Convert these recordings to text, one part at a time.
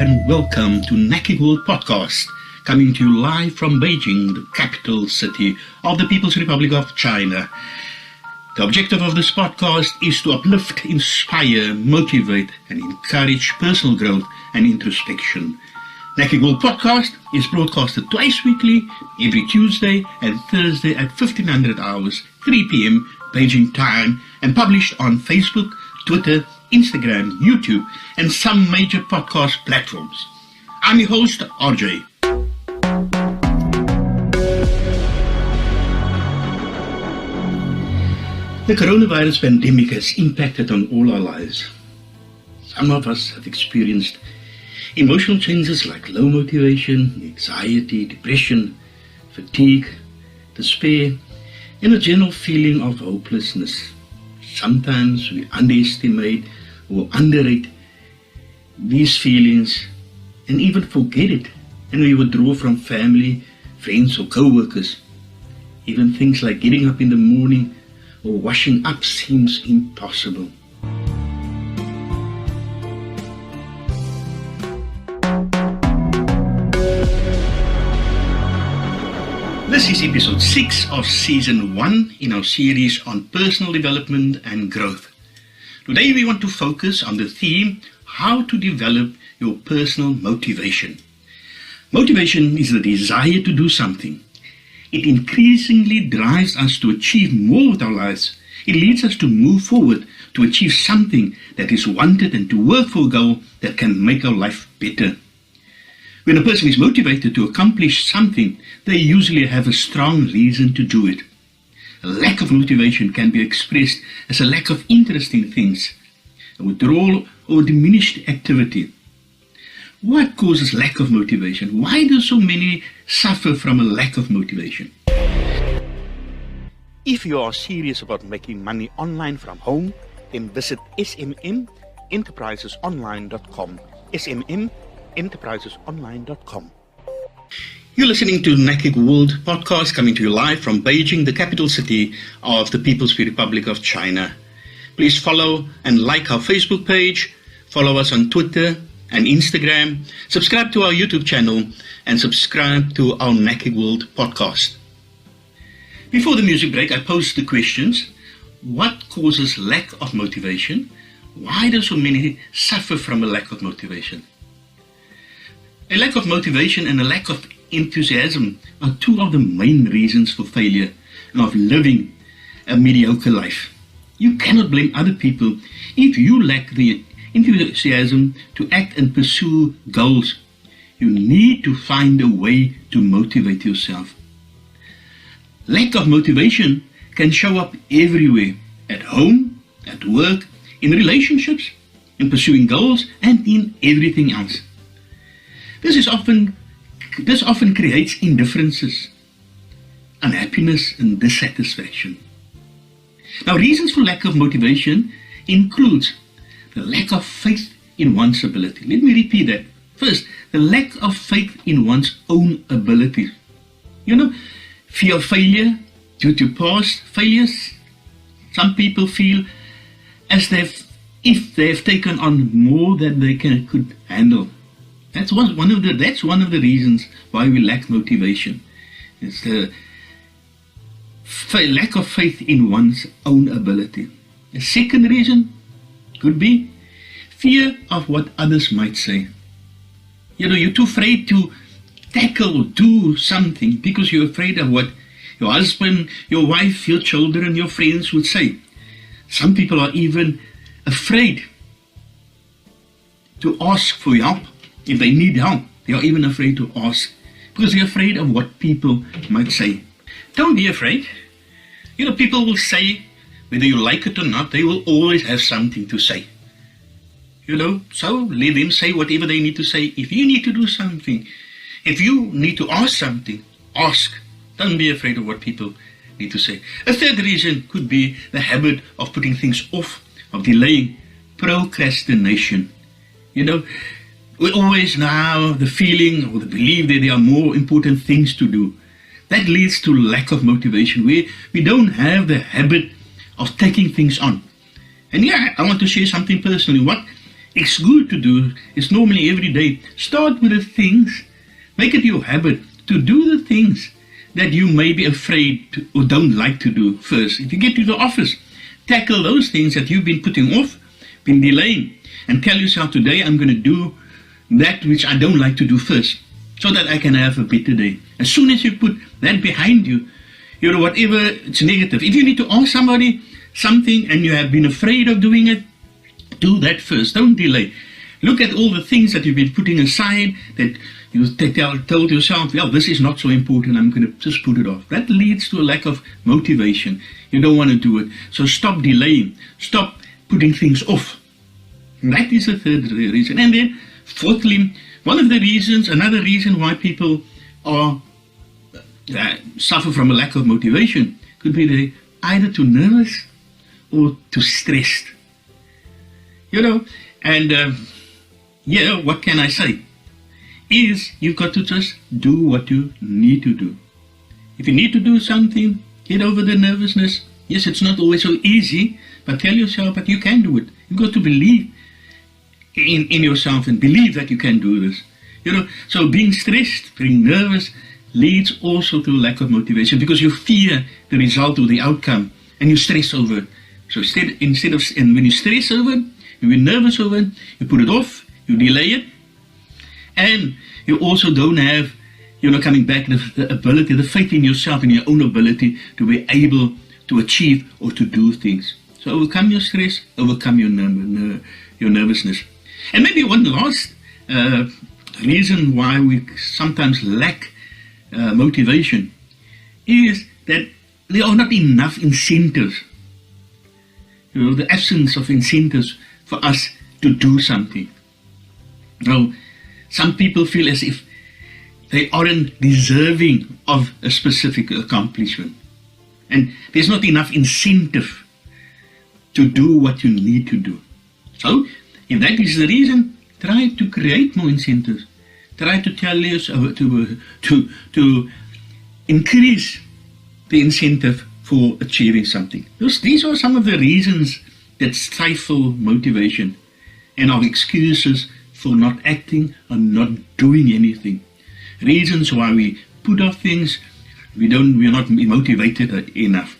and welcome to Naked World Podcast, coming to you live from Beijing, the capital city of the People's Republic of China. The objective of this podcast is to uplift, inspire, motivate, and encourage personal growth and introspection. Naked World Podcast is broadcasted twice weekly, every Tuesday and Thursday at 1500 hours, 3 p.m. Beijing time, and published on Facebook, Twitter, Instagram, YouTube, and some major podcast platforms. I'm your host, RJ. The coronavirus pandemic has impacted on all our lives. Some of us have experienced emotional changes like low motivation, anxiety, depression, fatigue, despair, and a general feeling of hopelessness. Sometimes we underestimate or underrate these feelings and even forget it, and we withdraw from family, friends or co-workers. Even things like getting up in the morning or washing up seems impossible. This is episode 6 of season 1 in our series on personal development and growth. Today we want to focus on the theme, how to develop your personal motivation. Motivation is the desire to do something. It increasingly drives us to achieve more with our lives. It leads us to move forward to achieve something that is wanted and to work for a goal that can make our life better. When a person is motivated to accomplish something, they usually have a strong reason to do it. A lack of motivation can be expressed as a lack of interest in things, a withdrawal or diminished activity. What causes lack of motivation? Why do so many suffer from a lack of motivation? If you are serious about making money online from home, then visit smmenterprisesonline.com. smmenterprisesonline.com. You're listening to Naked World Podcast, coming to you live from Beijing, the capital city of the People's Republic of China. Please follow and like our Facebook page, follow us on Twitter and Instagram, subscribe to our YouTube channel, and subscribe to our Naked World Podcast. Before the music break, I posed the questions: what causes lack of motivation? Why do so many suffer from a lack of motivation? A lack of motivation and a lack of enthusiasm are two of the main reasons for failure and of living a mediocre life. You cannot blame other people if you lack the enthusiasm to act and pursue goals. You need to find a way to motivate yourself. Lack of motivation can show up everywhere, at home, at work, in relationships, in pursuing goals, and in everything else. This often creates indifferences, unhappiness, and dissatisfaction. Now, reasons for lack of motivation includes the lack of faith in one's ability. Let me repeat that. First, the lack of faith in one's own abilities. Fear of failure due to past failures. Some people feel as if they have taken on more than they could handle. That's one of the reasons why we lack motivation. It's the lack of faith in one's own ability. The second reason could be fear of what others might say. You're too afraid to tackle or do something because you're afraid of what your husband, your wife, your children, your friends would say. Some people are even afraid to ask for help. If they need help, they are even afraid to ask because they're afraid of what people might say. Don't be afraid. People will say, whether you like it or not, they will always have something to say. So let them say whatever they need to say. If you need to do something, if you need to ask something, ask. Don't be afraid of what people need to say. A third reason could be the habit of putting things off, of delaying, procrastination. We always now the feeling or the belief that there are more important things to do. That leads to lack of motivation, where we don't have the habit of taking things on. And I want to share something personally. What it's good to do is normally every day. Start with the things, make it your habit to do the things that you may be afraid to, or don't like to do first. If you get to the office, tackle those things that you've been putting off, been delaying, and tell yourself, today I'm going to do that which I don't like to do first, so that I can have a better day. As soon as you put that behind you, you know, whatever it's negative. If you need to ask somebody something and you have been afraid of doing it, do that first. Don't delay. Look at all the things that you've been putting aside that you told yourself, well, this is not so important, I'm going to just put it off. That leads to a lack of motivation. You don't want to do it. So stop delaying. Stop putting things off. And that is the third reason. And then, fourthly, another reason why people are suffer from a lack of motivation could be they either too nervous or too stressed. You know, and what can I say? Is you've got to just do what you need to do. If you need to do something, get over the nervousness. Yes, it's not always so easy, but tell yourself that you can do it. You've got to believe in yourself and believe that you can do this. You know, so being stressed, being nervous leads also to a lack of motivation because you fear the result or the outcome and you stress over it. So and when you stress over it, you're nervous over it, you put it off, you delay it, and you also don't have, coming back, the ability, the faith in yourself and your own ability to be able to achieve or to do things. So overcome your stress, overcome your nervousness. And maybe one last reason why we sometimes lack motivation is that there are not enough incentives. The absence of incentives for us to do something. Now, some people feel as if they aren't deserving of a specific accomplishment. And there's not enough incentive to do what you need to do. So, if that is the reason, try to create more incentives. Try to tell yourself to increase the incentive for achieving something. These are some of the reasons that stifle motivation and are excuses for not acting or not doing anything. Reasons why we put off things, we're not motivated enough.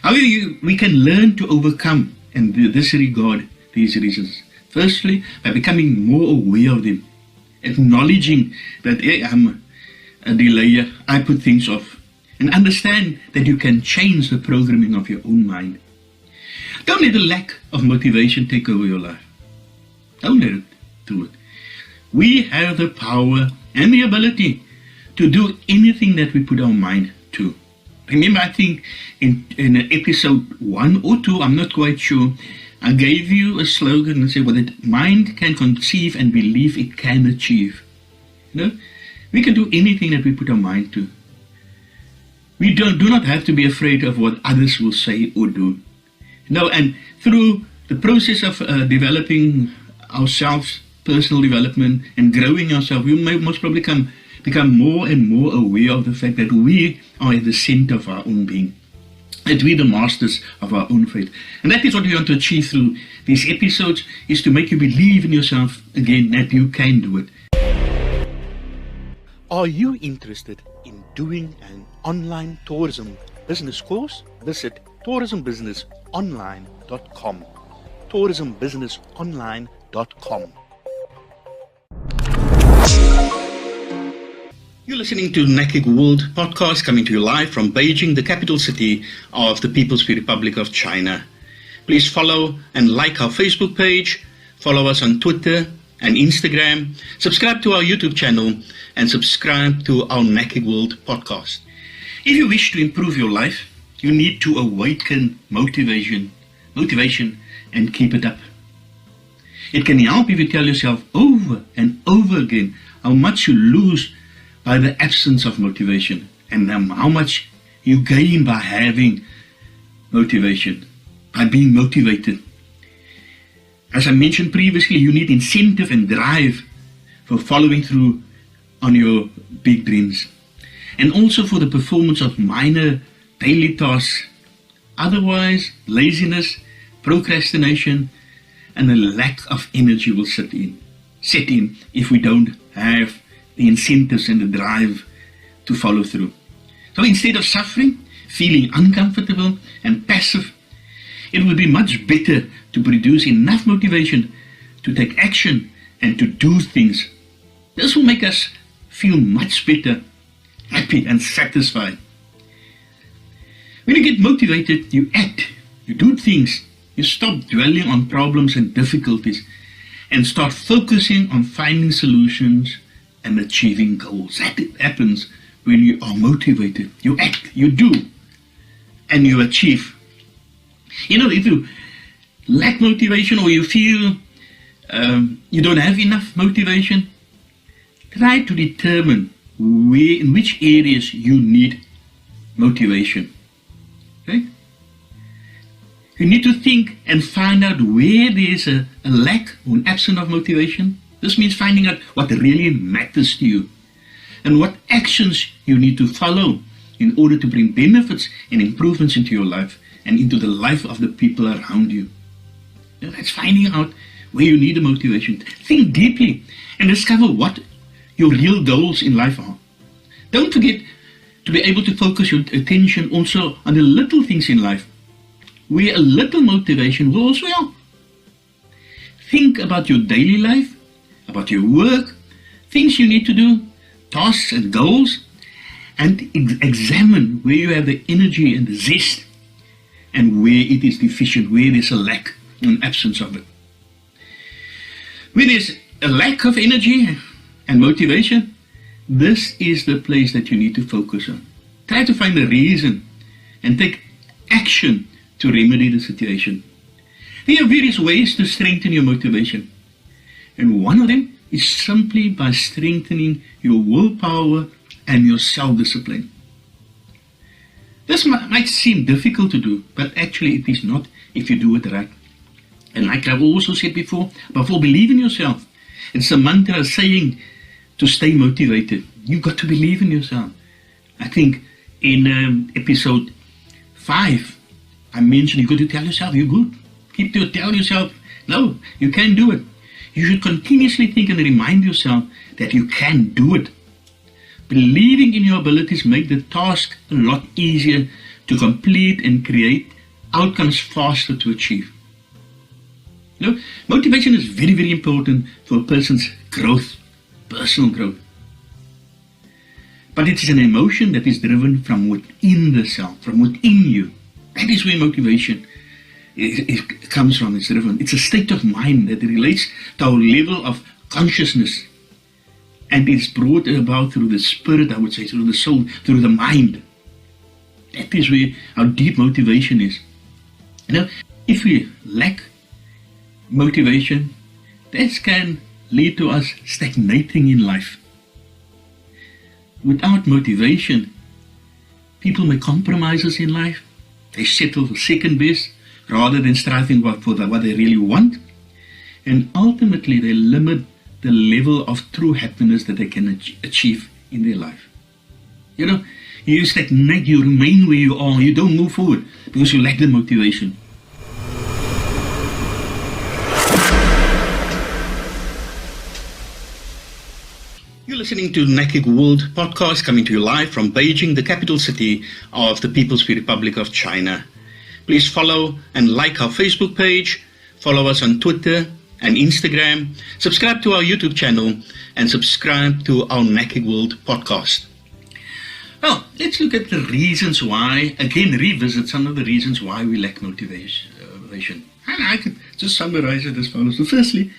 However, we can learn to overcome and disregard these reasons. Firstly, by becoming more aware of them, acknowledging that I'm a delayer, I put things off, and understand that you can change the programming of your own mind. Don't let the lack of motivation take over your life. Don't let it do it. We have the power and the ability to do anything that we put our mind to. Remember, I think in episode 1 or 2, I'm not quite sure, I gave you a slogan and said, well, that mind can conceive and believe it can achieve. We can do anything that we put our mind to. We do not have to be afraid of what others will say or do. And through the process of developing ourselves, personal development, and growing ourselves, we may most probably become more and more aware of the fact that we are at the center of our own being, that we're the masters of our own fate. And that is what we want to achieve through these episodes, is to make you believe in yourself again, that you can do it. Are you interested in doing an online tourism business course? Visit tourismbusinessonline.com. tourismbusinessonline.com. You're listening to Naked World podcast, coming to you live from Beijing, the capital city of the People's Republic of China. Please follow and like our Facebook page, follow us on Twitter and Instagram, subscribe to our YouTube channel, and subscribe to our Naked World podcast. If you wish to improve your life, you need to awaken motivation and keep it up. It can help if you tell yourself over and over again how much you lose by the absence of motivation and how much you gain by having motivation, by being motivated. As I mentioned previously, you need incentive and drive for following through on your big dreams, and also for the performance of minor daily tasks. Otherwise, laziness, procrastination, and a lack of energy will set in if we don't have the incentives and the drive to follow through. So instead of suffering, feeling uncomfortable and passive, it would be much better to produce enough motivation to take action and to do things. This will make us feel much better, happy and satisfied. When you get motivated, you act, you do things, you stop dwelling on problems and difficulties and start focusing on finding solutions and achieving goals. That happens when you are motivated. You act, you do, and you achieve. If you lack motivation or you feel you don't have enough motivation, try to determine in which areas you need motivation. Okay? You need to think and find out where there's a lack or an absence of motivation. This means finding out what really matters to you and what actions you need to follow in order to bring benefits and improvements into your life and into the life of the people around you. That's finding out where you need the motivation. Think deeply and discover what your real goals in life are. Don't forget to be able to focus your attention also on the little things in life, where a little motivation will also help. Think about your daily life, about your work, things you need to do, tasks and goals, and examine where you have the energy and the zest and where it is deficient, where there's a lack and absence of it. Where there's a lack of energy and motivation, this is the place that you need to focus on. Try to find a reason and take action to remedy the situation. There are various ways to strengthen your motivation, and one of them is simply by strengthening your willpower and your self-discipline. This might seem difficult to do, but actually it is not if you do it right. And like I've also said before believe in yourself. It's a mantra saying to stay motivated. You've got to believe in yourself. I think in episode 5, I mentioned you've got to tell yourself you're good. Keep to tell yourself, no, you can do it. You should continuously think and remind yourself that you can do it. Believing in your abilities make the task a lot easier to complete and create outcomes faster to achieve. Motivation is very, very important for a person's growth, personal growth. But it is an emotion that is driven from within the self, from within you. That is where motivation it comes from. It's driven. It's a state of mind that relates to our level of consciousness. And it's brought about through the spirit, I would say, through the soul, through the mind. That is where our deep motivation is. If we lack motivation, this can lead to us stagnating in life. Without motivation, people make compromises in life. They settle for second best rather than striving for what they really want. And ultimately, they limit the level of true happiness that they can achieve in their life. You stagnate, you remain where you are, you don't move forward because you lack the motivation. You're listening to Naked World podcast coming to you live from Beijing, the capital city of the People's Republic of China. Please follow and like our Facebook page, follow us on Twitter and Instagram, subscribe to our YouTube channel, and subscribe to our Naked World podcast. Well, let's look at the reasons why, again, revisit some of the reasons why we lack motivation. And I could just summarize it as follows. So firstly,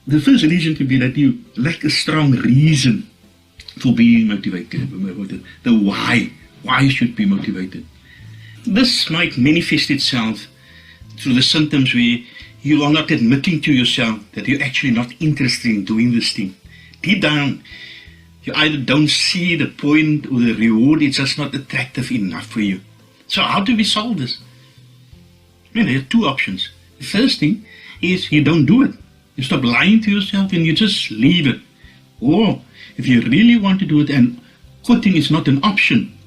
the first reason could be that you lack a strong reason for being motivated. The why you should be motivated. This might manifest itself through the symptoms where you are not admitting to yourself that you're actually not interested in doing this thing. Deep down, you either don't see the point or the reward, it's just not attractive enough for you. So how do we solve this? There are two options. The first thing is you don't do it. You stop lying to yourself and you just leave it. Or if you really want to do it and quitting is not an option,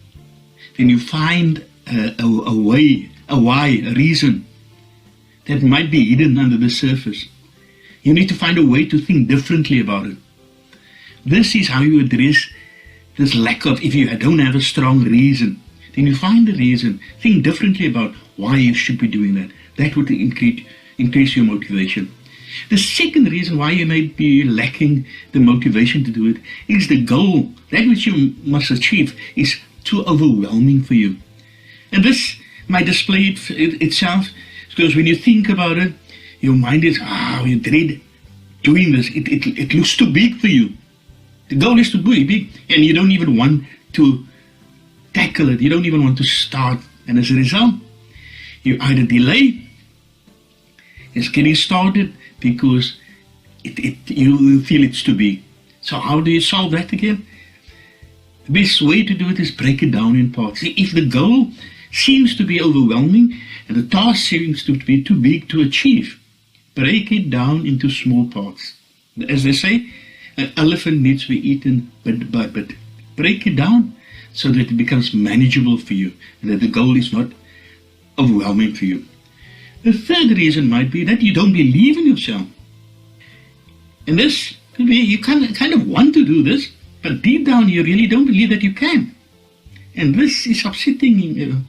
then you find a reason that might be hidden under the surface. You need to find a way to think differently about it. This is how you address this lack of, if you don't have a strong reason, then you find the reason, think differently about why you should be doing that. That would increase your motivation. The second reason why you may be lacking the motivation to do it is the goal, that which you must achieve, is too overwhelming for you. And this might display itself because when you think about it, your mind is, you dread doing this. It looks too big for you. The goal is too big, and you don't even want to tackle it. You don't even want to start. And as a result, you either delay it's getting started because you feel it's too big. So how do you solve that again? The best way to do it is break it down in parts. If the goal seems to be overwhelming and the task seems to be too big to achieve, break it down into small parts. As they say, an elephant needs to be eaten bit by bit. Break it down so that it becomes manageable for you and that the goal is not overwhelming for you. The third reason might be that you don't believe in yourself. And this could be you kind of want to do this, but deep down you really don't believe that you can. And this is upsetting, and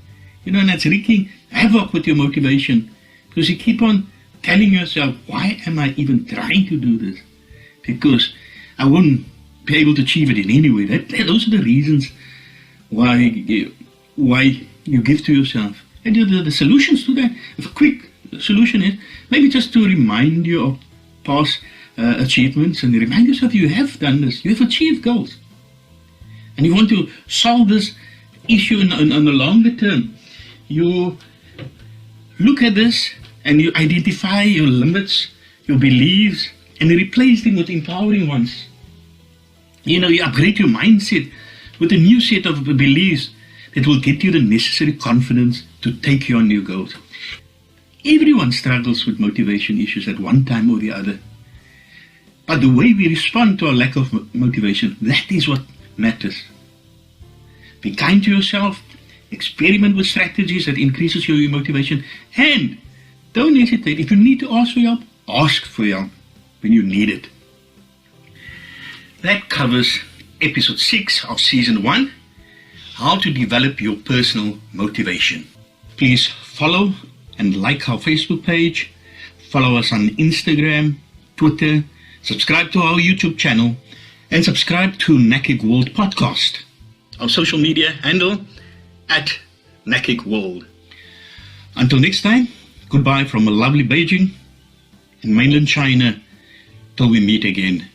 it's wreaking havoc with your motivation because you keep on telling yourself, why am I even trying to do this? Because I wouldn't be able to achieve it in any way. Those are the reasons why you give to yourself. And the solutions to that, a quick solution is maybe just to remind you of past achievements and remind yourself you have done this, you have achieved goals. And you want to solve this issue on the longer term. You look at this and you identify your limits, your beliefs, and replace them with empowering ones. You upgrade your mindset with a new set of beliefs that will get you the necessary confidence to take you on new goals. Everyone struggles with motivation issues at one time or the other. But the way we respond to our lack of motivation, that is what matters. Be kind to yourself, experiment with strategies that increases your motivation, and don't hesitate. If you need to ask for help, ask for help when you need it. That covers episode 6 of season 1, how to develop your personal motivation. Please follow and like our Facebook page, follow us on Instagram, Twitter, subscribe to our YouTube channel, and subscribe to NACIC World Podcast. Our social media handle at NACIC World. Until next time, goodbye from a lovely Beijing in mainland China till we meet again.